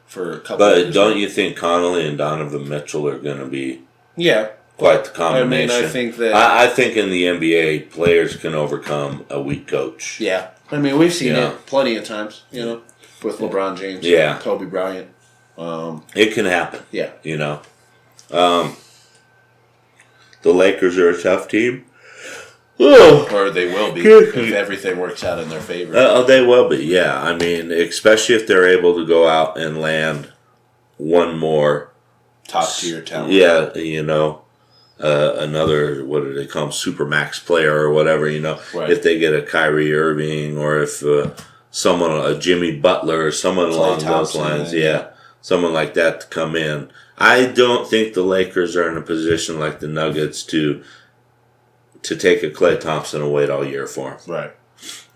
for a couple. But years don't now. you think Connolly and Donovan Mitchell are going to be? Yeah. Quite the combination. I think that I think in the NBA, players can overcome a weak coach. Yeah, we've seen it plenty of times. With LeBron James, Kobe Bryant. It can happen. Yeah, the Lakers are a tough team. Or they will be if everything works out in their favor. They will be. Yeah, I mean, especially if they're able to go out and land one more top tier talent. Yeah, another, what do they call them, Supermax player or whatever, Right. If they get a Kyrie Irving or if a Jimmy Butler or someone along those lines, someone like that to come in. I don't think the Lakers are in a position like the Nuggets to take a Klay Thompson and wait all year for him. Right.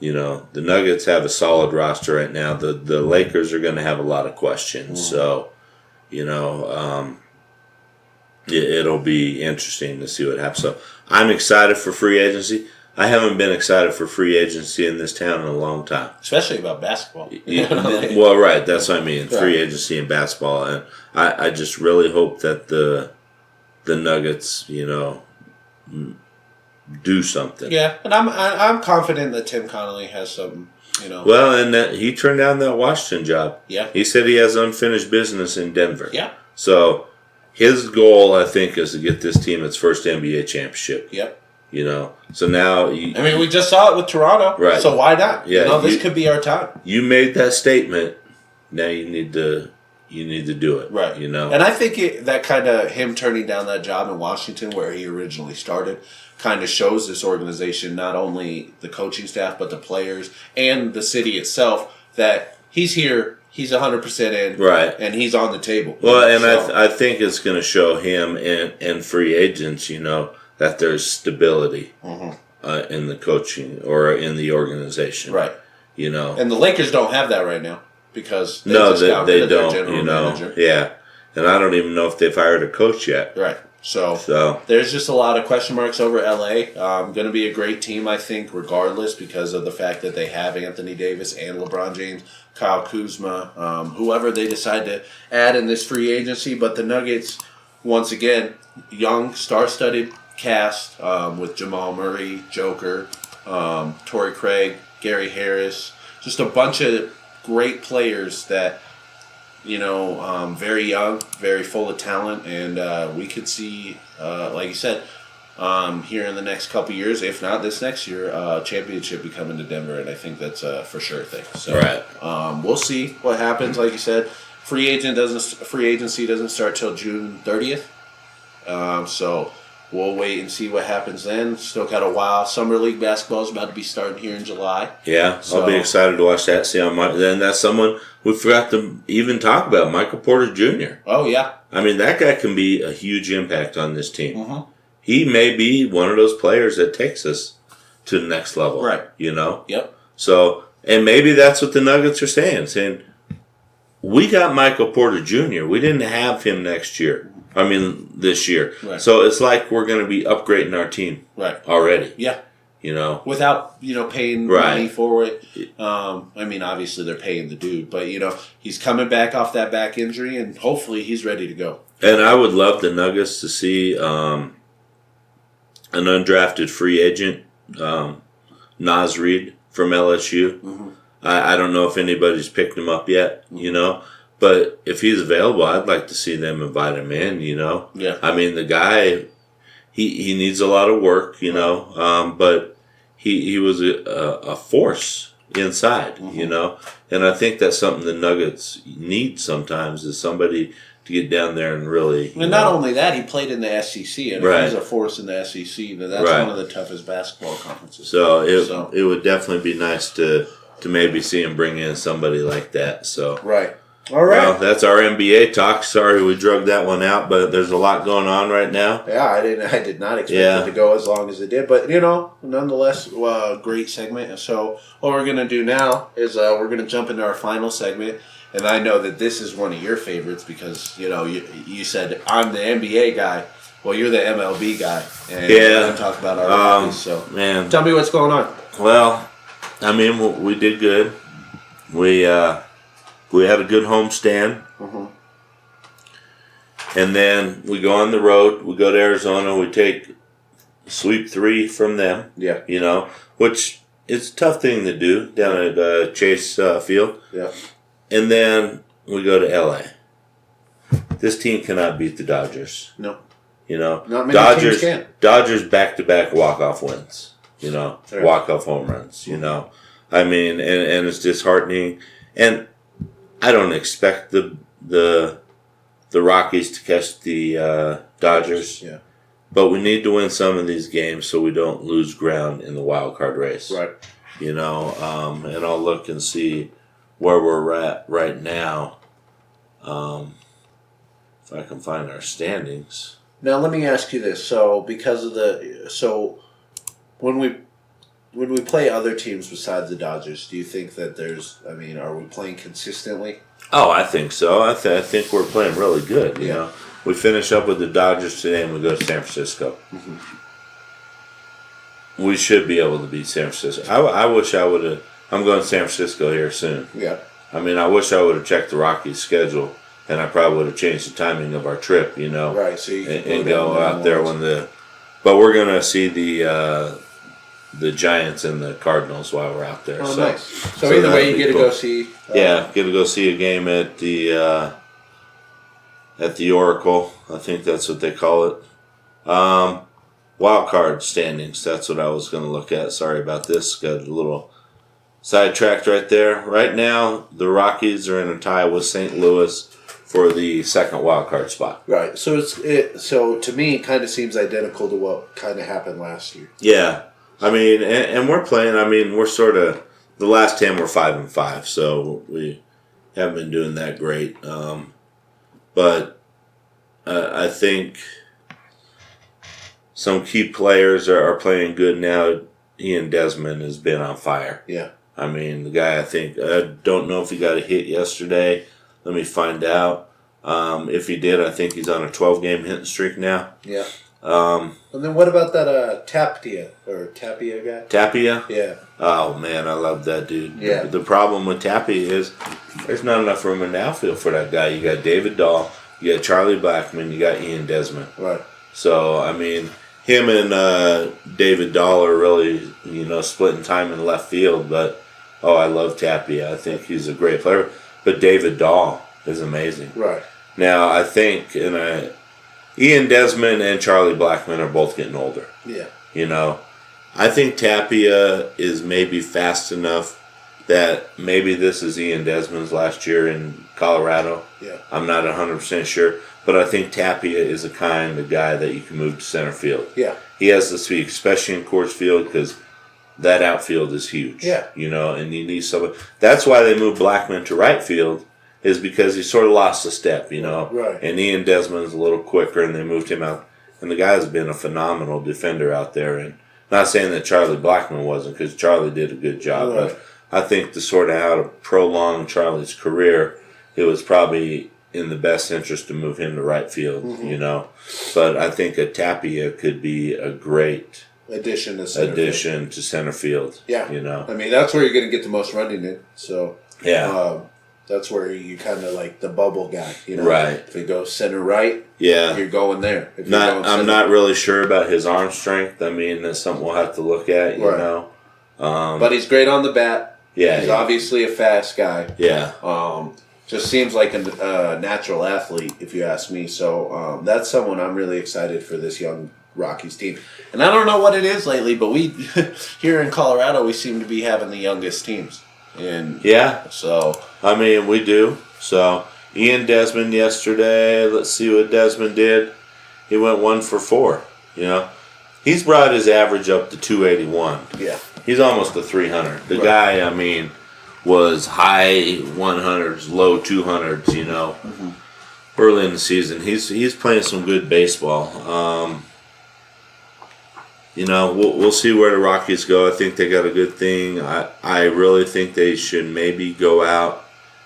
The Nuggets have a solid roster right now. The Lakers are going to have a lot of questions. So, it'll be interesting to see what happens. So I'm excited for free agency. I haven't been excited for free agency in this town in a long time. Especially about basketball. Well, right. That's what I mean. Free agency and basketball. And I just really hope that the Nuggets, do something. Yeah, and I'm confident that Tim Connolly has some, Well, and that he turned down that Washington job. Yeah. He said he has unfinished business in Denver. Yeah. So his goal, I think, is to get this team its first NBA championship. Yep. So now... we just saw it with Toronto. Right. So why not? Yeah, this could be our time. You made that statement. Now you need to do it. Right. And I think that kind of him turning down that job in Washington where he originally started kind of shows this organization, not only the coaching staff, but the players and the city itself, that he's here, he's 100% in, right, and he's on the table. Well, and I think it's going to show him and free agents, that there's stability in the coaching or in the organization. Right. And the Lakers don't have that right now because they don't. Manager. Yeah. And I don't even know if they've hired a coach yet. Right. So there's just a lot of question marks over LA. Going to be a great team, I think, regardless, because of the fact that they have Anthony Davis and LeBron James, Kyle Kuzma, whoever they decide to add in this free agency. But the Nuggets, once again, young, star-studded cast with Jamal Murray, Joker, Torrey Craig, Gary Harris. just a bunch of great players that, very young, very full of talent, and we could see, like you said, here in the next couple years, if not this next year, championship be coming to Denver, and I think that's a for sure thing. So, we'll see what happens. Like you said, free agency doesn't start till June 30th. So we'll wait and see what happens then. Still got a while. Summer League basketball is about to be starting here in July. Yeah, so, I'll be excited to watch that. See how much. Then that's someone we forgot to even talk about, Michael Porter Jr. Oh yeah, I mean that guy can be a huge impact on this team. Mm-hmm. He may be one of those players that takes us to the next level. Right. Yep. So, and maybe that's what the Nuggets are saying we got Michael Porter Jr. We didn't have him this year. Right. So it's like we're going to be upgrading our team already. Yeah. Without, paying right. money for it. Obviously they're paying the dude, but, he's coming back off that back injury, and hopefully he's ready to go. And I would love the Nuggets to see an undrafted free agent, Naz Reid from LSU. Mm-hmm. I don't know if anybody's picked him up yet, but if he's available, I'd like to see them invite him in, Yeah. I mean, the guy, he needs a lot of work, but he was a force inside, Mm-hmm. And I think that's something the Nuggets need sometimes is somebody to get down there and really. And not only that, he played in the SEC, and right. if he's a force in the SEC, then that's one of the toughest basketball conferences. So it would definitely be nice to maybe see him bring in somebody like that. So right. All right. Well, that's our NBA talk. Sorry we drugged that one out, but there's a lot going on right now. Yeah, I did not expect it to go as long as it did, but nonetheless, great segment. So what we're gonna do now is we're gonna jump into our final segment, and I know that this is one of your favorites because you said I'm the NBA guy. Well, you're the MLB guy, and we're gonna talk about our Rockies. So man, tell me what's going on. Well, we did good. We had a good homestand. Mm-hmm. And then we go on the road. We go to Arizona. We sweep 3 from them. Yeah. Which is a tough thing to do down at Chase Field. Yeah. And then we go to LA. This team cannot beat the Dodgers. No. Not many teams can. Dodgers back-to-back walk-off wins. Walk-off home runs. And it's disheartening. And I don't expect the Rockies to catch the Dodgers. Yeah. But we need to win some of these games so we don't lose ground in the wild card race. Right. And I'll look and see where we're at right now. If I can find our standings. Now let me ask you this. So when we play other teams besides the Dodgers, do you think that are we playing consistently? Oh, I think so. I think we're playing really good. We finish up with the Dodgers today, and we go to San Francisco. Mm-hmm. We should be able to beat San Francisco. I wish I would have. I'm going to San Francisco here soon. Yeah. I wish I would have checked the Rockies' schedule, and I probably would have changed the timing of our trip. Right. So you can go out there when But we're gonna see the Giants and the Cardinals while we're out there. Oh, nice. So either way, you get to go see. Get to go see a game at the Oracle. I think that's what they call it. Wild card standings. That's what I was going to look at. Sorry about this. Got a little sidetracked right there. Right now, the Rockies are in a tie with St. Louis for the second wild card spot. Right. So so to me, it kind of seems identical to what kind of happened last year. Yeah. And we're playing. We're sort of the last 10 we're 5-5, so we haven't been doing that great. But I think some key players are playing good now. Ian Desmond has been on fire. Yeah. The guy, I don't know if he got a hit yesterday. Let me find out. If he did, I think he's on a 12-game hitting streak now. Yeah. And then what about that Tapia guy? Tapia? Yeah. Oh, man, I love that dude. Yeah. The problem with Tapia is there's not enough room in the outfield for that guy. You got David Dahl, you got Charlie Blackmon, you got Ian Desmond. Right. So, him and David Dahl are really, splitting time in left field, but I love Tapia. I think he's a great player. But David Dahl is amazing. Right. Now, I think Ian Desmond and Charlie Blackman are both getting older. Yeah. You know, I think Tapia is maybe fast enough that maybe this is Ian Desmond's last year in Colorado. Yeah. I'm not 100% sure. But I think Tapia is the kind of guy that you can move to center field. Yeah. He has the speed, especially in Coors Field, because that outfield is huge. Yeah. You know, and you need somebody. That's why they moved Blackman to right field, is because he sort of lost a step, you know. Right. And Ian Desmond's a little quicker, and they moved him out. And the guy's been a phenomenal defender out there. And not saying that Charlie Blackman wasn't, because Charlie did a good job. Right. But I think to sort of how to prolong Charlie's career, it was probably in the best interest to move him to right field, you know. But I think a Tapia could be a great addition to center field. Yeah. You know. I mean, that's where you're going to get the most running in. So, Yeah. that's where you kind of like the bubble guy, you know. Right. If it goes center right, Yeah. you're going there. If you're going I'm center- not really sure about his arm strength. I mean, that's something we'll have to look at, you Right. know. But he's great on the bat. Yeah. He's obviously a fast guy. Yeah. Just seems like a natural athlete, if you ask me. So that's someone I'm really excited for this young Rockies team. And I don't know what it is lately, but we here in Colorado, we seem to be having the youngest teams. And Yeah. so I mean, we do. So, Ian Desmond yesterday, let's see what Desmond did. He went 1 for 4, you know. He's brought his average up to 281. yeah, He's almost a 300. The Right. guy, I mean, was high 100s, low 200s, you know, early in the season. He's playing some good baseball. You know, we'll see where the Rockies go. I think they got a good thing. I really think they should maybe go out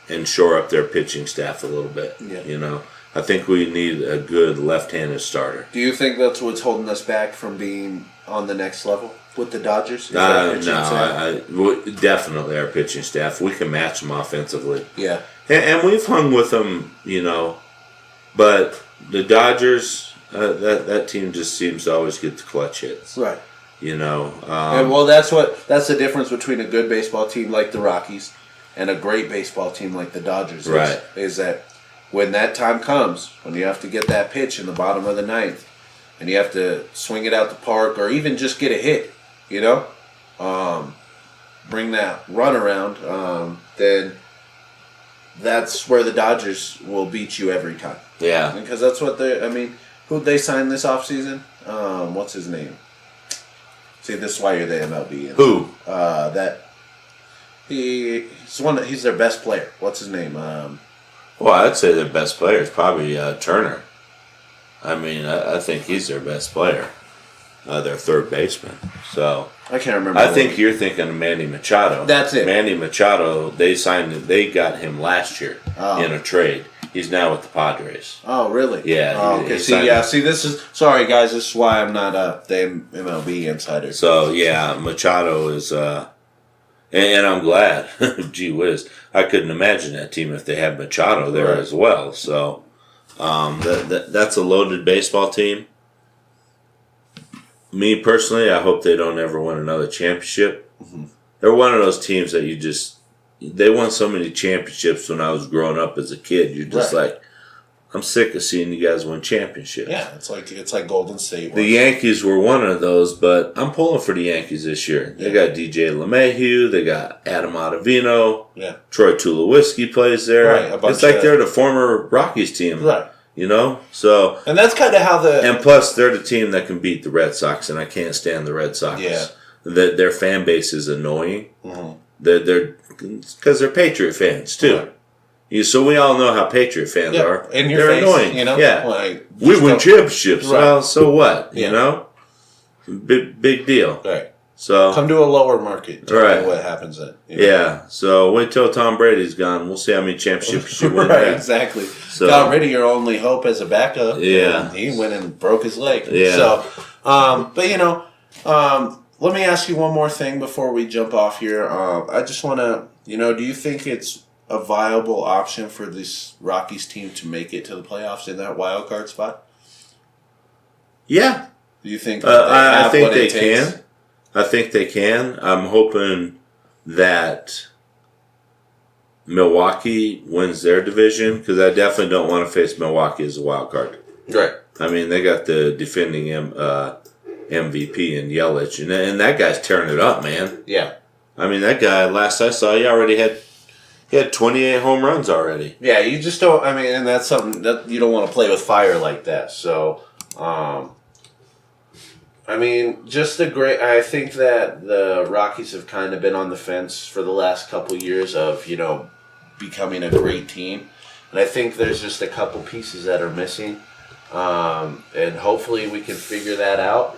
and shore up their pitching staff a little bit. Yeah. You know, I think we need a good left-handed starter. Do you think that's what's holding us back from being on the next level with the Dodgers? Is No, that pitching staff? definitely our pitching staff. We can match them offensively. Yeah, And we've hung with them, you know, but the Dodgers, that team just seems to always get the clutch hits, right. you know. And well, that's the difference between a good baseball team like the Rockies and a great baseball team like the Dodgers. Right. Is that when that time comes, when you have to get that pitch in the bottom of the ninth, and you have to swing it out the park, or even just get a hit, you know, bring that run around, then that's where the Dodgers will beat you every time. Yeah. Because that's what who'd they sign this offseason? What's his name? See, this is why you're the MLB. Who? He's their best player. What's his name? Well, I'd say their best player is probably Turner. I mean, I think he's their best player. Their third baseman. So I can't remember. I think you're thinking of Manny Machado. That's it. Manny Machado, they got him last year in a trade. He's now with the Padres. Oh, really? Yeah. Oh, okay. See, this is sorry, guys. This is why I'm not the MLB insider. So yeah, Machado is, and I'm glad. Gee whiz, I couldn't imagine that team if they had Machado there Right. as well. So that's a loaded baseball team. Me personally, I hope they don't ever win another championship. Mm-hmm. They're one of those teams that they won so many championships when I was growing up as a kid. You're just Right. like, I'm sick of seeing you guys win championships. Yeah, it's like Golden State. The Yankees were one of those, but I'm pulling for the Yankees this year. They got DJ LeMahieu, they got Adam Ottavino, Troy Tulowitzki plays there. Right, it's like they're the former Rockies team, right? You know, so and that's kind of how and plus they're the team that can beat the Red Sox, and I can't stand the Red Sox. Yeah, their fan base is annoying. Mm-hmm. They're because they're Patriot fans too. Right. So we all know how Patriot fans are. In your they're face, annoying. You know, yeah, like, we win championships. Right. Well, so what? Yeah. You know, big deal. Right. So come to a lower market. Right. What happens then? Yeah. So wait till Tom Brady's gone. We'll see how many championships you win. Right. Exactly. So, got rid of your only hope as a backup. Yeah. He went and broke his leg. Yeah. So, but you know, let me ask you one more thing before we jump off here. I just want to, do you think it's a viable option for this Rockies team to make it to the playoffs in that wild card spot? Yeah. Do you think I think they can. I think they can. I'm hoping that Milwaukee wins their division, because I definitely don't want to face Milwaukee as a wild card. Right. I mean, they got the defending MVP in Yelich, and that guy's tearing it up, man. Yeah. I mean, that guy, last I saw, he had 28 home runs already. Yeah, you just don't. I mean, and that's something that you don't want to play with fire like that. So, I mean, just a great. I think that the Rockies have kind of been on the fence for the last couple years of becoming a great team, and I think there's just a couple pieces that are missing. And hopefully we can figure that out,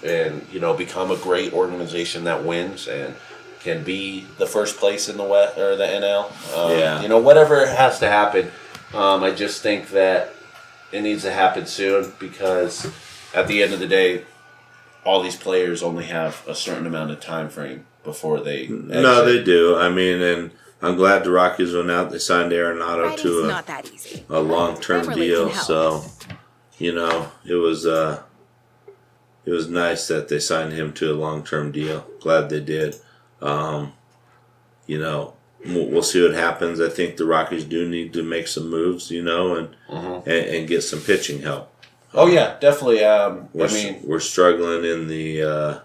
and become a great organization that wins and can be the first place in the West or the NL. Whatever has to happen. I just think that it needs to happen soon, because at the end of the day, all these players only have a certain amount of time frame before they exit. No, they do. I mean, and I'm glad the Rockies went out. They signed Arenado to a long-term deal. So, it was nice that they signed him to a long-term deal. Glad they did. We'll see what happens. I think the Rockies do need to make some moves, and get some pitching help. Oh yeah, definitely. We're struggling in the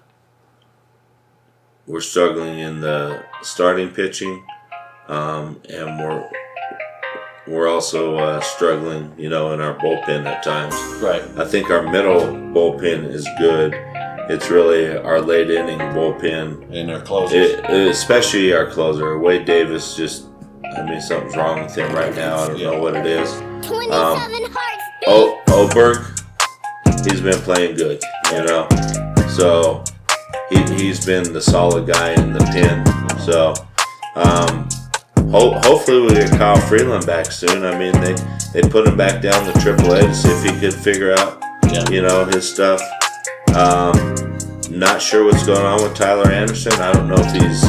starting pitching, and we're also struggling, in our bullpen at times. Right. I think our middle bullpen is good. It's really our late inning bullpen. And our closers. Especially our closer. Wade Davis something's wrong with him right now. I don't know what it is. 27 hearts. Oberg, he's been playing good, So he's been the solid guy in the pen. So hopefully we get Kyle Freeland back soon. I mean, they put him back down to AAA to see if he could figure out, his stuff. Not sure what's going on with Tyler Anderson. I don't know if he's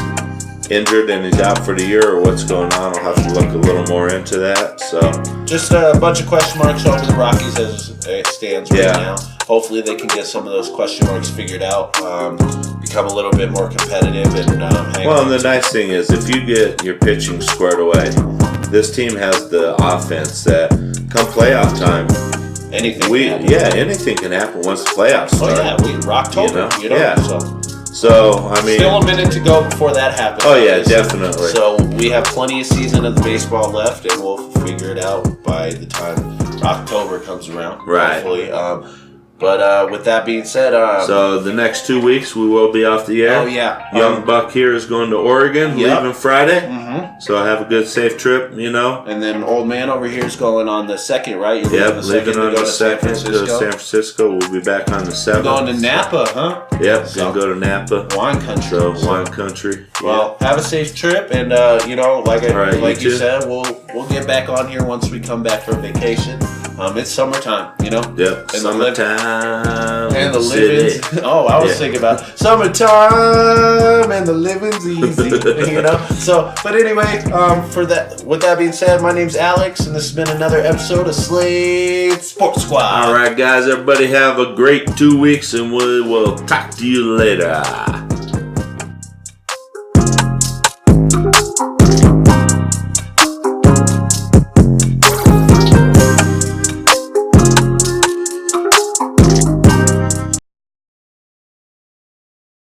injured and he's out for the year or what's going on. I'll have to look a little more into that. So just a bunch of question marks over the Rockies as it stands right now. Hopefully they can get some of those question marks figured out, become a little bit more competitive, and hang on. And the nice thing is, if you get your pitching squared away, this team has the offense that come playoff time. Anything can happen once the playoffs start. Oh yeah, Rocktober, Yeah. So I mean, still a minute to go before that happens. Oh yeah, definitely. So we have plenty of season of the baseball left, and we'll figure it out by the time October comes around. Right. Hopefully. But with that being said, so the next 2 weeks we will be off the air. Oh yeah, Young Buck here is going to Oregon, leaving Friday. Mm-hmm. So have a good, safe trip. And then old man over here is going on the 2nd, right? Leaving on the 2nd to go to San Francisco. We'll be back on the 7th. Going to Napa, huh? Yep, gonna go to Napa. Wine country. Wine country. Well, have a safe trip, and like you said, we'll get back on here once we come back from vacation. It's summertime, Yep, and summertime. And the living's. Oh, I was thinking about summertime and the living's easy, So, but anyway, with that being said, my name's Alex, and this has been another episode of Slade Sports Squad. All right, guys, everybody have a great 2 weeks, and we will talk to you later.